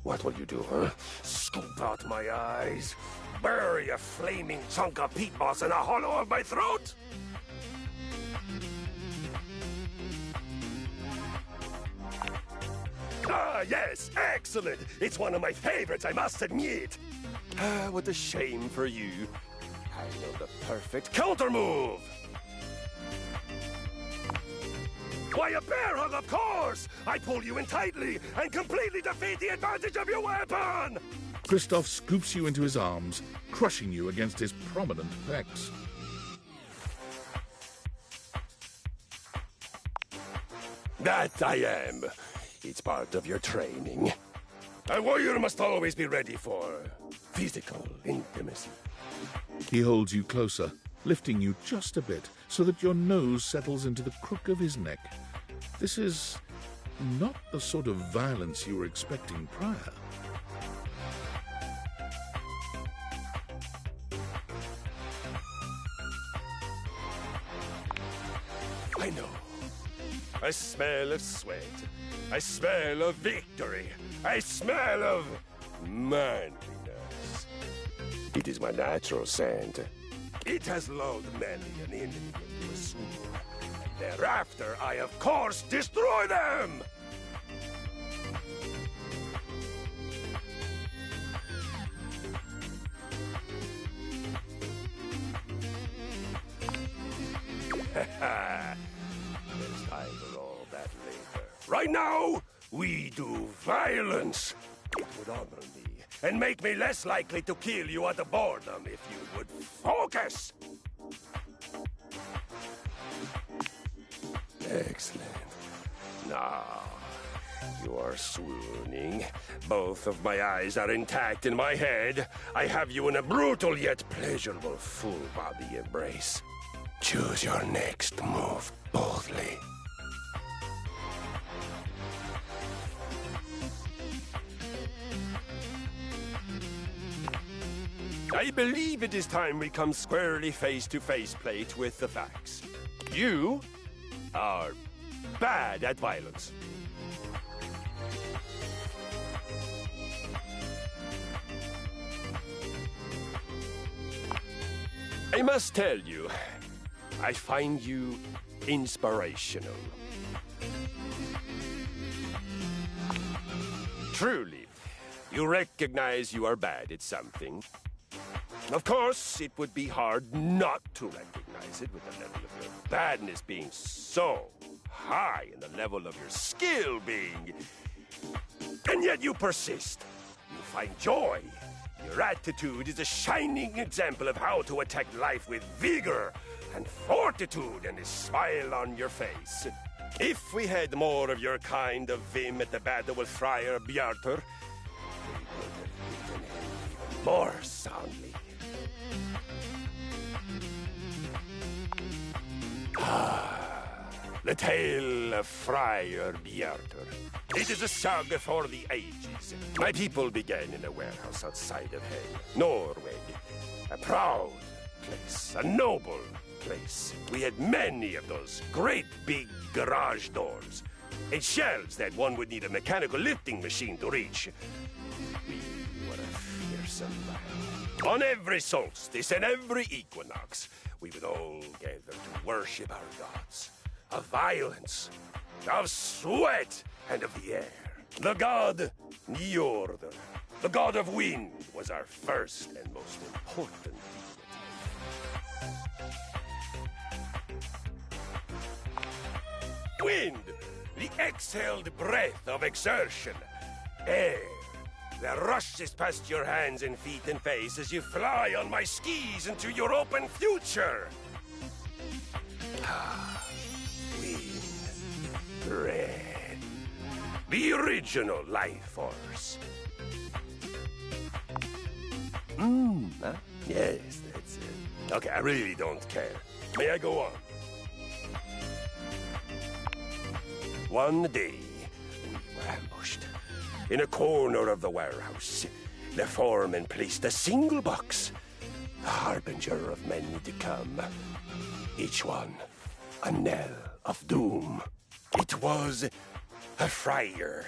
What will you do, huh? Scoop out my eyes? Bury a flaming chunk of peat moss in a hollow of my throat? Ah, yes, excellent. It's one of my favorites, I must admit. Ah, what a shame for you. I know the perfect counter move. Why, a bear hug, of course! I pull you in tightly and completely defeat the advantage of your weapon! Kristoff scoops you into his arms, crushing you against his prominent pecs. That I am. It's part of your training. A warrior must always be ready for physical intimacy. He holds you closer, lifting you just a bit so that your nose settles into the crook of his neck. This is not the sort of violence you were expecting prior. I know. I smell of sweat. I smell of victory. I smell of manliness. It is my natural scent. It has lulled many an enemy into a swoon. And thereafter, I of course destroy them! There's time for all that later. Right now, we do violence. It would honor me and make me less likely to kill you out of boredom if you would focus. Excellent. Now, you are swooning. Both of my eyes are intact in my head. I have you in a brutal yet pleasurable full-body embrace. Choose your next move boldly. I believe it is time we come squarely face-to-face plate with the facts. You are bad at violence. I must tell you, I find you inspirational. Truly, you recognize you are bad at something. Of course, it would be hard not to recognize it with the level of your badness being so high and the level of your skill being... And yet you persist. You find joy. Your attitude is a shining example of how to attack life with vigor and fortitude and a smile on your face. If we had more of your kind of vim at the battle with Friar Bjartur, we would have beaten him even more soundly. The tale of Friar Bjartur. It is a saga for the ages. My people began in a warehouse outside of Hell, Norway. A proud place, a noble place. We had many of those great big garage doors and shelves that one would need a mechanical lifting machine to reach. We were a fearsome lot. On every solstice and every equinox, we would all gather to worship our gods. Of violence, of sweat, and of the air. The god Njordr, the god of wind, was our first and most important deity. wind, the exhaled breath of exertion. Air that rushes past your hands and feet and face as you fly on my skis into your open future. Wind, red, the original life force. Huh? Yes, that's it. Okay, I really don't care. May I go on? One day, we were ambushed. In a corner of the warehouse, the foreman placed a single box, a harbinger of many to come. Each one, a knell of doom. It was a friar,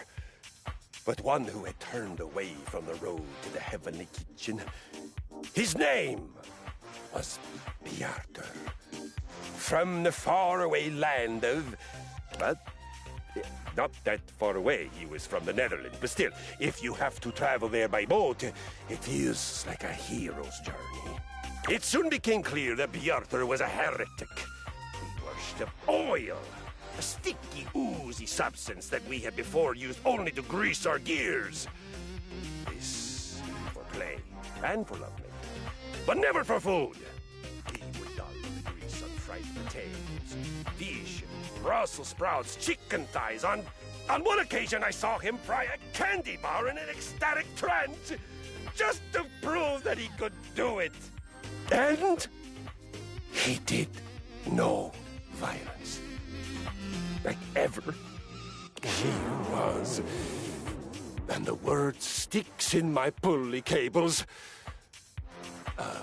but one who had turned away from the road to the heavenly kitchen. His name was Bjartur, from the faraway land of... But not that far away. He was from the Netherlands, but still, if you have to travel there by boat, it feels like a hero's journey. It soon became clear that Bjartur was a heretic. He worshipped oil, a sticky, oozy substance that we had before used only to grease our gears. This for play and for lovemaking, but never for food. He would dull the grease on fried potatoes, fish, Brussels sprouts, chicken thighs. On one occasion, I saw him fry a candy bar in an ecstatic trance, just to prove that he could do it. And he did no violence. Like ever, he was. And the word sticks in my pulley cables. A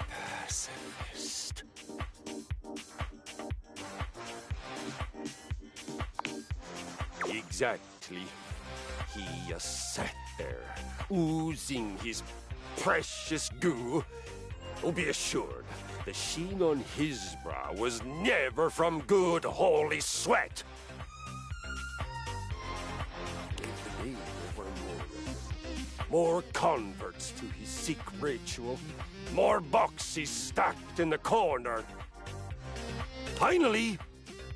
pacifist. Exactly. He sat there, oozing his precious goo. Oh, be assured, the sheen on his brow was never from good holy sweat. Every day there were more converts to his sick ritual, more boxes stacked in the corner. Finally,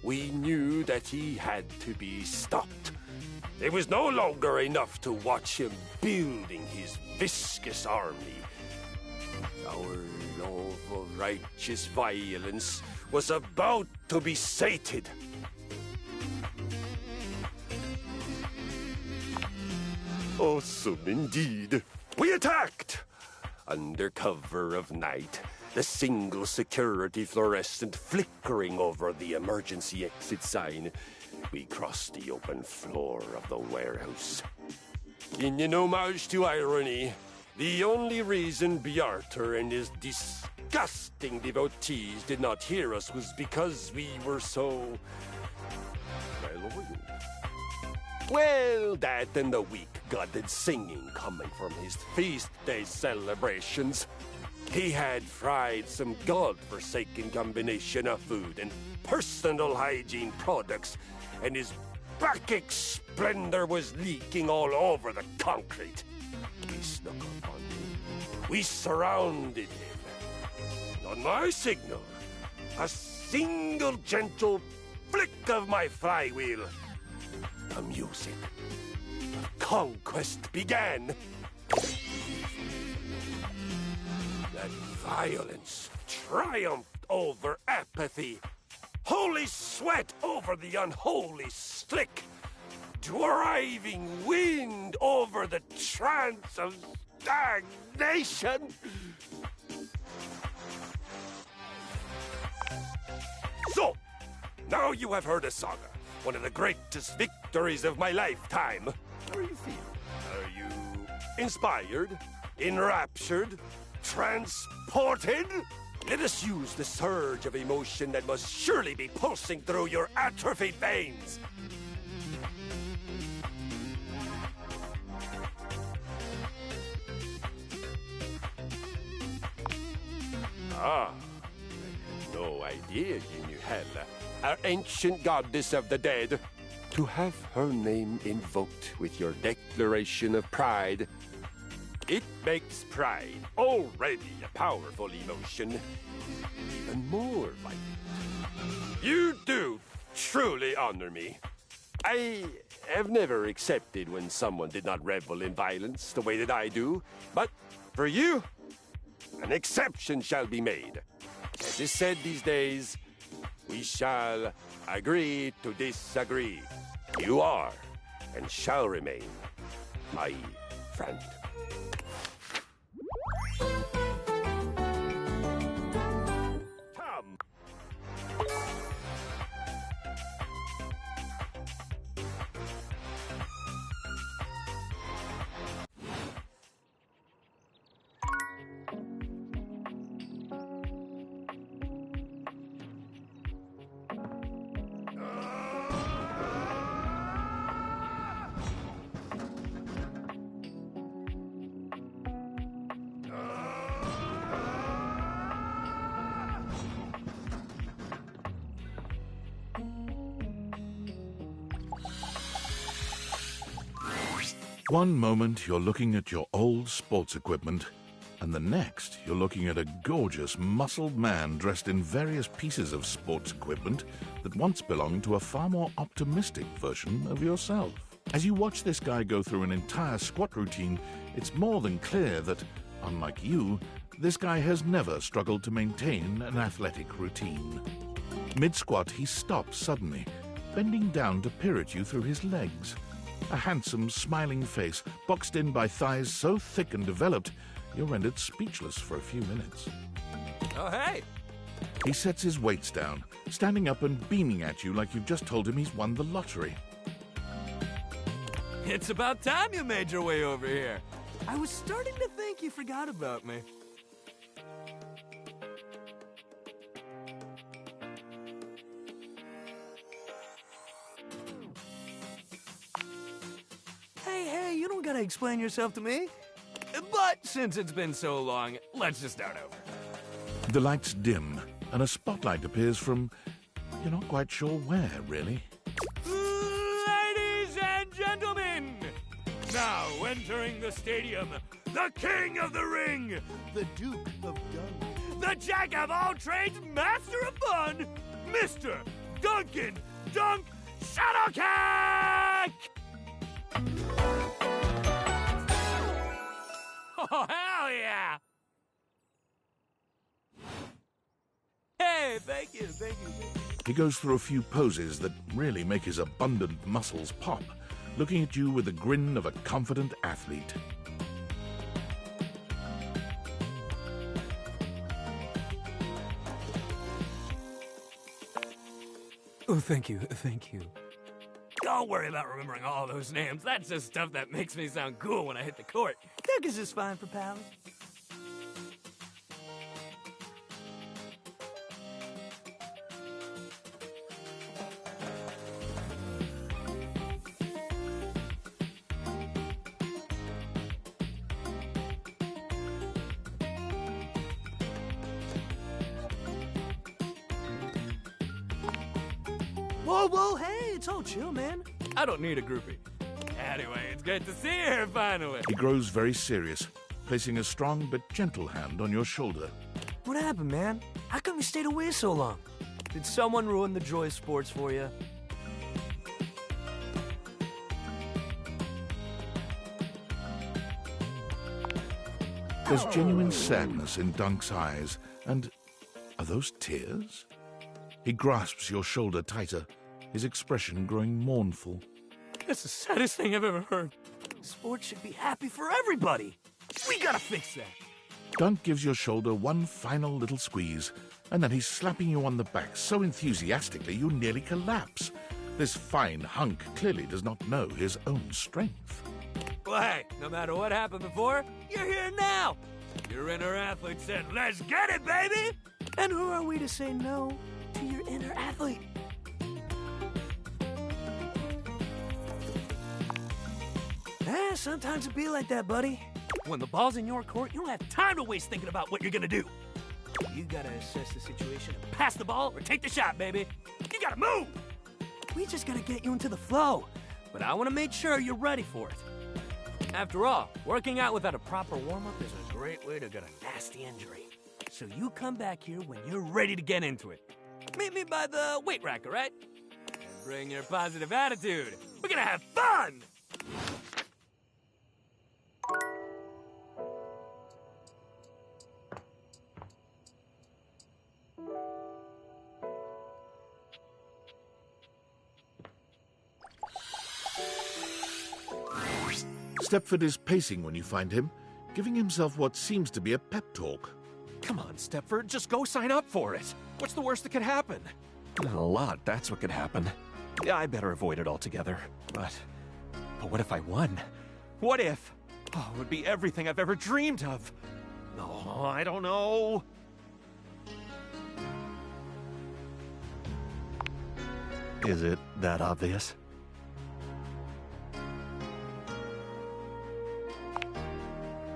we knew that he had to be stopped. It was no longer enough to watch him building his viscous army. Our love of righteous violence was about to be sated. Awesome indeed. We attacked! Under cover of night, the single security fluorescent flickering over the emergency exit sign, we crossed the open floor of the warehouse. In an homage to irony, the only reason Bjartur and his disgusting devotees did not hear us was because we were so... well, well, that and the weak-gutted singing coming from his feast day celebrations. He had fried some god-forsaken combination of food and personal hygiene products, and his Bacchic splendor was leaking all over the concrete. We snuck up on him. We surrounded him. On my signal, a single gentle flick of my flywheel. The music of conquest began. That violence triumphed over apathy. Holy sweat over the unholy slick. Driving wind over the trance of stagnation. So, now you have heard a saga. One of the greatest victories of my lifetime. How are you feeling? Are you inspired? Enraptured? Transported? Let us use the surge of emotion that must surely be pulsing through your atrophied veins. Ah, I had no idea you knew Hela, our ancient goddess of the dead. To have her name invoked with your declaration of pride, it makes pride, already a powerful emotion, even more violent. You do truly honor me. I have never accepted when someone did not revel in violence the way that I do, but for you, an exception shall be made. As is said these days, we shall agree to disagree. You are and shall remain my friend. Come. One moment you're looking at your old sports equipment, and the next you're looking at a gorgeous, muscled man dressed in various pieces of sports equipment that once belonged to a far more optimistic version of yourself. As you watch this guy go through an entire squat routine, it's more than clear that, unlike you, this guy has never struggled to maintain an athletic routine. Mid-squat, he stops suddenly, bending down to peer at you through his legs. A handsome, smiling face, boxed in by thighs so thick and developed, you're rendered speechless for a few minutes. Oh, hey! He sets his weights down, standing up and beaming at you like you've just told him he's won the lottery. It's about time you made your way over here. I was starting to think you forgot about me. Hey, you don't gotta explain yourself to me. But since it's been so long, let's just start over. The lights dim, and a spotlight appears from... you're not quite sure where, really. Ladies and gentlemen, now entering the stadium, the king of the ring, the Duke of Dunk, the jack of all trades, master of fun, Mr. Duncan Dunk Shuttlecock! Oh, hell yeah! Hey, thank you. He goes through a few poses that really make his abundant muscles pop, looking at you with the grin of a confident athlete. Oh, thank you. Don't worry about remembering all those names. That's just stuff that makes me sound cool when I hit the court. Doug is just fine for pals. Whoa, hey, it's all chill, man. I don't need a groupie. Anyway, it's good to see you here finally. He grows very serious, placing a strong but gentle hand on your shoulder. What happened, man? How come you stayed away so long? Did someone ruin the joy of sports for you? There's genuine sadness in Dunk's eyes, and are those tears? He grasps your shoulder tighter, his expression growing mournful. That's the saddest thing I've ever heard. Sports should be happy for everybody. We gotta fix that. Dunk gives your shoulder one final little squeeze, and then he's slapping you on the back so enthusiastically you nearly collapse. This fine hunk clearly does not know his own strength. Well, hey, no matter what happened before, you're here now. Your inner athlete said, let's get it, baby! And who are we to say no to your inner athlete? Sometimes it be like that, buddy. When the ball's in your court, you don't have time to waste thinking about what you're gonna do. You gotta assess the situation and pass the ball or take the shot, baby. You gotta move! We just gotta get you into the flow. But I wanna make sure you're ready for it. After all, working out without a proper warm-up is a great way to get a nasty injury. So you come back here when you're ready to get into it. Meet me by the weight rack, all right? Bring your positive attitude. We're gonna have fun! Stepford is pacing when you find him, giving himself what seems to be a pep talk. Come on, Stepford, just go sign up for it. What's the worst that could happen? A lot, that's what could happen. Yeah, I better avoid it altogether. But what if I won? What if? Oh, it would be everything I've ever dreamed of. Oh, I don't know. Is it that obvious?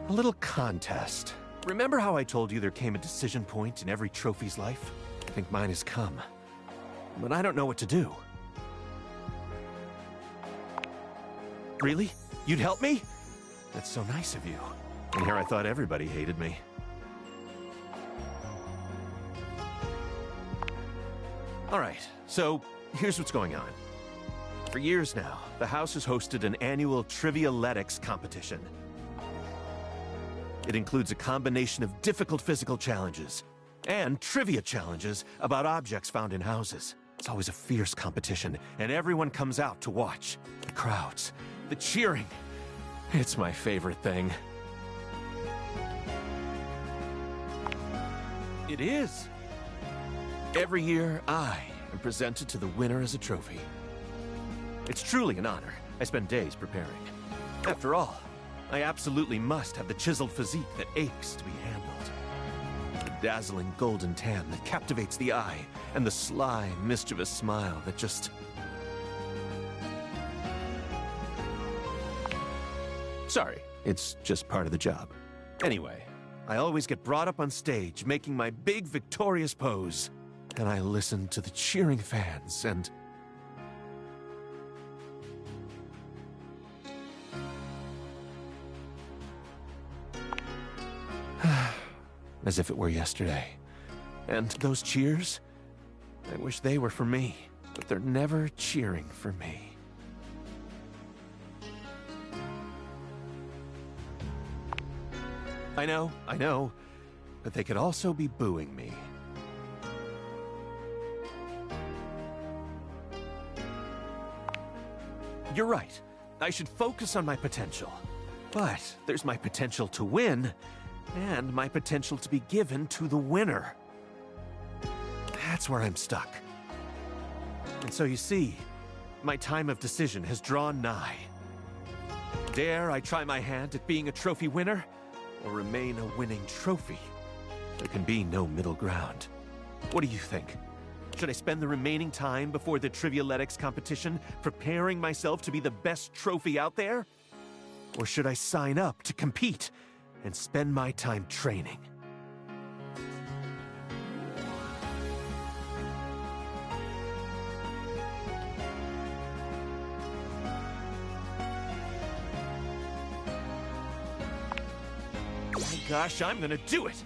A little contest. Remember how I told you there came a decision point in every trophy's life? I think mine has come. But I don't know what to do. Really? You'd help me? That's so nice of you. And here I thought everybody hated me. Alright, so here's what's going on. For years now, the house has hosted an annual Trivialetics competition. It includes a combination of difficult physical challenges and trivia challenges about objects found in houses. It's always a fierce competition, and everyone comes out to watch. The crowds, the cheering. It's my favorite thing. It is. Every year, I am presented to the winner as a trophy. It's truly an honor. I spend days preparing. After all, I absolutely must have the chiseled physique that aches to be handled. The dazzling golden tan that captivates the eye, and the sly, mischievous smile that just... Sorry, it's just part of the job. Anyway, I always get brought up on stage making my big victorious pose, and I listen to the cheering fans and... As if it were yesterday. And those cheers? I wish they were for me, but they're never cheering for me. I know, but they could also be booing me. You're right. I should focus on my potential. But there's my potential to win, and my potential to be given to the winner. That's where I'm stuck. And so you see, my time of decision has drawn nigh. Dare I try my hand at being a trophy winner, or remain a winning trophy? There can be no middle ground. What do you think? Should I spend the remaining time before the Trivialetics competition preparing myself to be the best trophy out there? Or should I sign up to compete and spend my time training? My gosh, I'm gonna do it!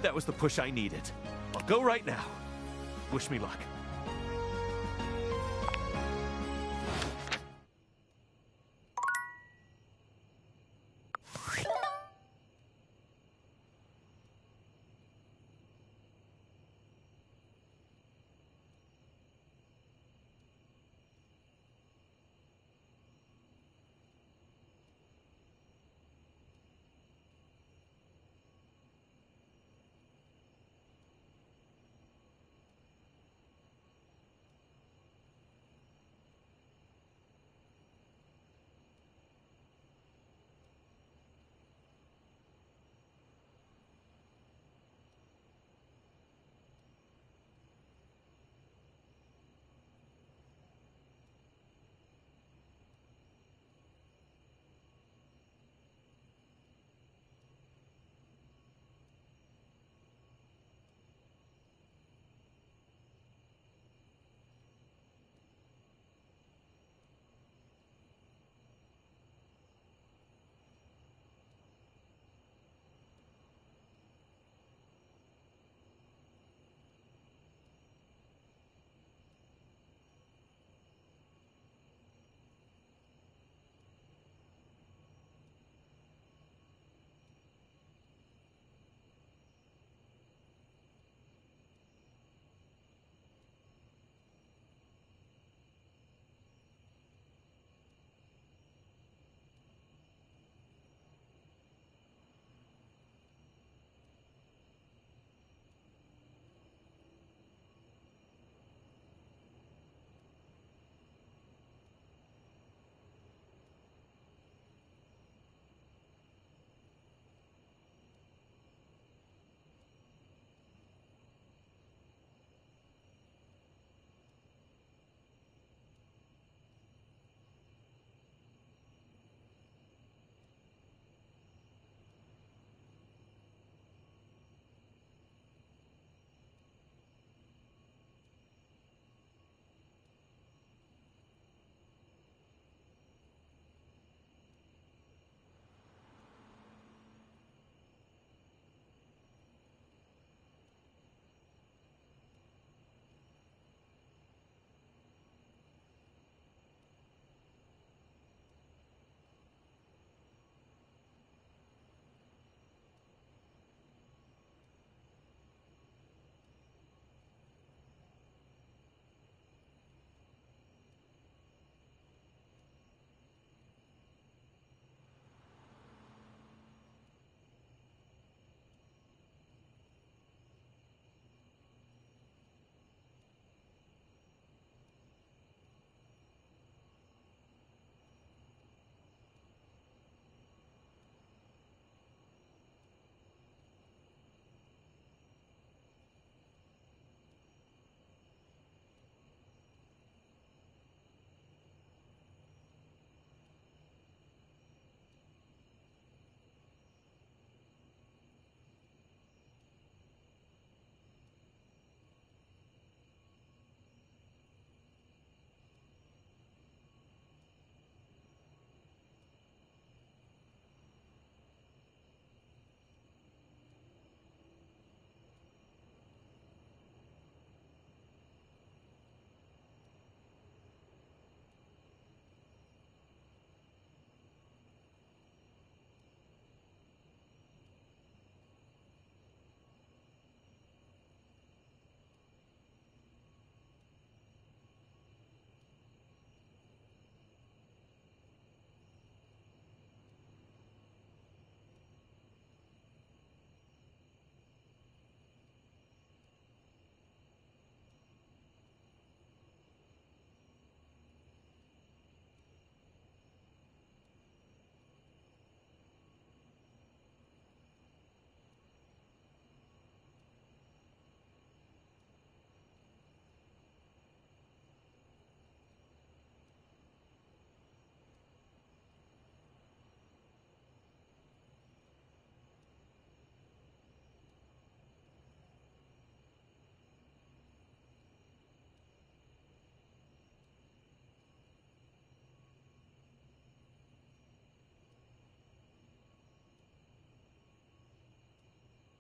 That was the push I needed. I'll go right now. Wish me luck.